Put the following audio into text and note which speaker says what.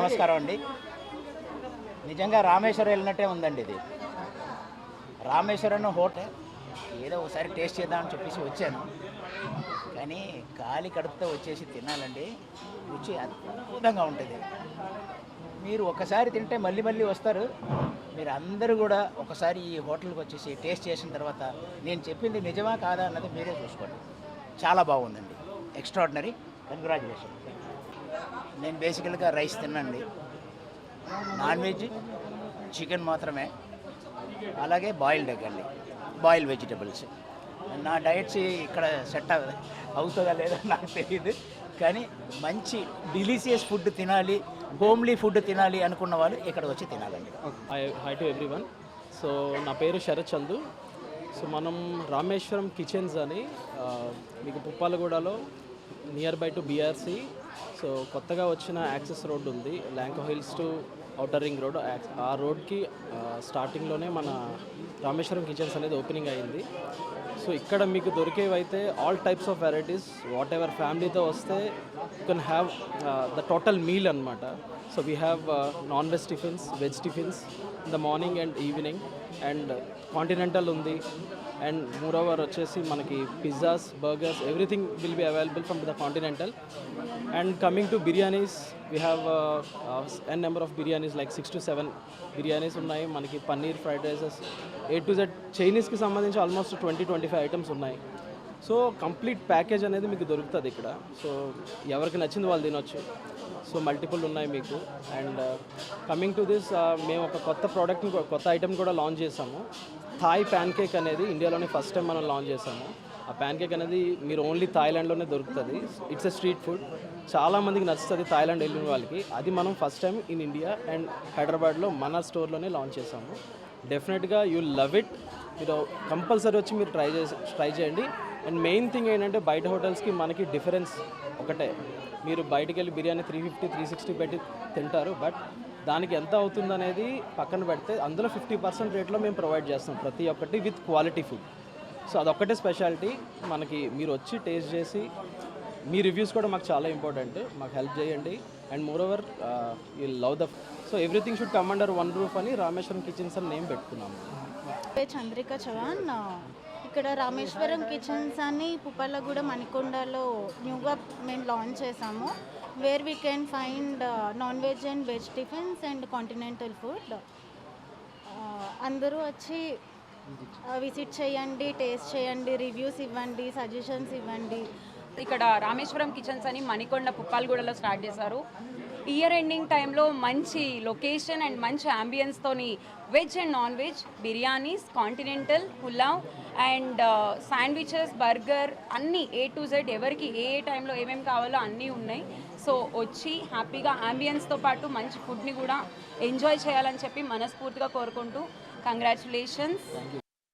Speaker 1: నమస్కారం అండి. నిజంగా రామేశ్వరం వెళ్ళినట్టే ఉందండి ఇది. రామేశ్వరం హోటల్ ఏదో ఒకసారి టేస్ట్ చేద్దామని చెప్పేసి వచ్చాను, కానీ ఖాళీ కడుపుతో వచ్చేసి తినాలండి. రుచి అద్భుతంగా ఉంటుంది. మీరు ఒకసారి తింటే మళ్ళీ మళ్ళీ వస్తారు. మీరు అందరూ కూడా ఒకసారి ఈ హోటల్కి వచ్చేసి టేస్ట్ చేసిన తర్వాత నేను చెప్పింది నిజమా కాదా అన్నది మీరే చూసుకోండి. చాలా బాగుందండి, ఎక్స్ట్రాడినరీ. కంగ్రాచులేషన్. నేను బేసికల్గా రైస్ తినండి, నాన్ వెజ్ చికెన్ మాత్రమే, అలాగే బాయిల్డ్ ఎగ్ అండి, బాయిల్డ్ వెజిటబుల్స్. నా డైట్స్ ఇక్కడ సెట్ అవుతుందా లేదా నాకు తెలియదు, కానీ మంచి డిలీషియస్ ఫుడ్ తినాలి, హోమ్లీ ఫుడ్ తినాలి అనుకున్న వాళ్ళు ఇక్కడ వచ్చి తినాలండి.
Speaker 2: High to everyone. సో నా పేరు శరత్ చందు. సో మనం రామేశ్వరం కిచెన్స్ అని మీకు పుప్పాలగూడలో nearby to BRC. So కొత్తగా వచ్చిన యాక్సెస్ రోడ్ ఉంది, Lanco hills to outer ring road. ఆ రోడ్కి స్టార్టింగ్లోనే మన రామేశ్వరం కిచెన్స్ అనేది ఓపెనింగ్ అయింది. సో ఇక్కడ మీకు దొరికేవైతే all types of varieties, whatever ఫ్యామిలీతో వస్తే you can have the total meal అనమాట. So we have non veg tiffins, veg tiffins in the morning and evening, and continental ఉంది, అండ్ మోరోవర్ వచ్చేసి మనకి pizzas, burgers, everything will be available from the continental. And coming to biryanis, we have an number of biryanis, like 6 to 7 biryanis ఉన్నాయి మనకి. Paneer, fried rises, A to Z. చైనీస్కి సంబంధించి almost 20-25 items ఉన్నాయి. So complete package అనేది మీకు దొరుకుతుంది ఇక్కడ. సో ఎవరికి నచ్చింది వాళ్ళు తినొచ్చు. సో మల్టిపుల్ ఉన్నాయి మీకు. అండ్ కమింగ్ టు దిస్, మేము ఒక కొత్త ప్రోడక్ట్ని, కొత్త ఐటమ్ కూడా లాంచ్ చేసాము. థాయ్ ప్యాన్ కేక్ అనేది ఇండియాలోనే ఫస్ట్ టైం మనం లాంచ్ చేసాము. ఆ ప్యాన్ కేక్ అనేది మీరు ఓన్లీ థాయిలాండ్లోనే దొరుకుతుంది. ఇట్స్ ఎ స్ట్రీట్ ఫుడ్, చాలామందికి నచ్చుతుంది థాయిలాండ్ వెళ్ళిన వాళ్ళకి. అది మనం first time in India and హైదరాబాద్లో మన స్టోర్లోనే లాంచ్ చేసాము. డెఫినెట్గా యూ లవ్ ఇట్. మీరు కంపల్సరీ వచ్చి మీరు ట్రై చేయండి. అండ్ మెయిన్ థింగ్ ఏంటంటే బయట హోటల్స్కి మనకి డిఫరెన్స్ ఒకటే. మీరు బయటికి వెళ్ళి బిర్యానీ 350-360 పెట్టి తింటారు, బట్ దానికి ఎంత అవుతుంది అనేది పక్కన పెడితే అందులో 50% రేట్లో మేము ప్రొవైడ్ చేస్తాం ప్రతి ఒక్కటి విత్ క్వాలిటీ ఫుడ్. సో అదొక్కటే స్పెషాలిటీ మనకి. మీరు వచ్చి టేస్ట్ చేసి మీ రివ్యూస్ కూడా మాకు చాలా ఇంపార్టెంట్, మాకు హెల్ప్ చేయండి. And moreover you love the, so everything should come under one roof అని రామేశ్వరం కిచెన్స్ అని నేమ్ పెట్టుకున్నాము.
Speaker 3: చంద్రిక చవాన్. ఇక్కడ రామేశ్వరం కిచెన్స్ అని పుప్పలగూడ మణికొండలో న్యూగా మేము లాంచ్ చేసాము. Where we can find non veg and veg tiffins and continental food. అందరూ వచ్చి విజిట్ చేయండి, టేస్ట్ చేయండి, రివ్యూస్ ఇవ్వండి, సజెషన్స్ ఇవ్వండి.
Speaker 4: ఇక్కడ రామేశ్వరం కిచెన్స్ అని మణికొండ పుప్పాలగూడలో స్టార్ట్ చేశారు. ఇయర్ ఎండింగ్ టైంలో మంచి లొకేషన్ అండ్ మంచి అంబియన్స్తోని veg and non veg biryanis, continental, pulao and sandwiches, burger అన్నీ A to Z ఎవరికి ఏ టైంలో ఏమేమి కావాలో అన్నీ ఉన్నాయి. సో వచ్చి హ్యాపీగా అంబియన్స్తో పాటు మంచి ఫుడ్ని కూడా ఎంజాయ్ చేయాలని చెప్పి మనస్ఫూర్తిగా కోరుకుంటూ కంగ్రాచులేషన్స్.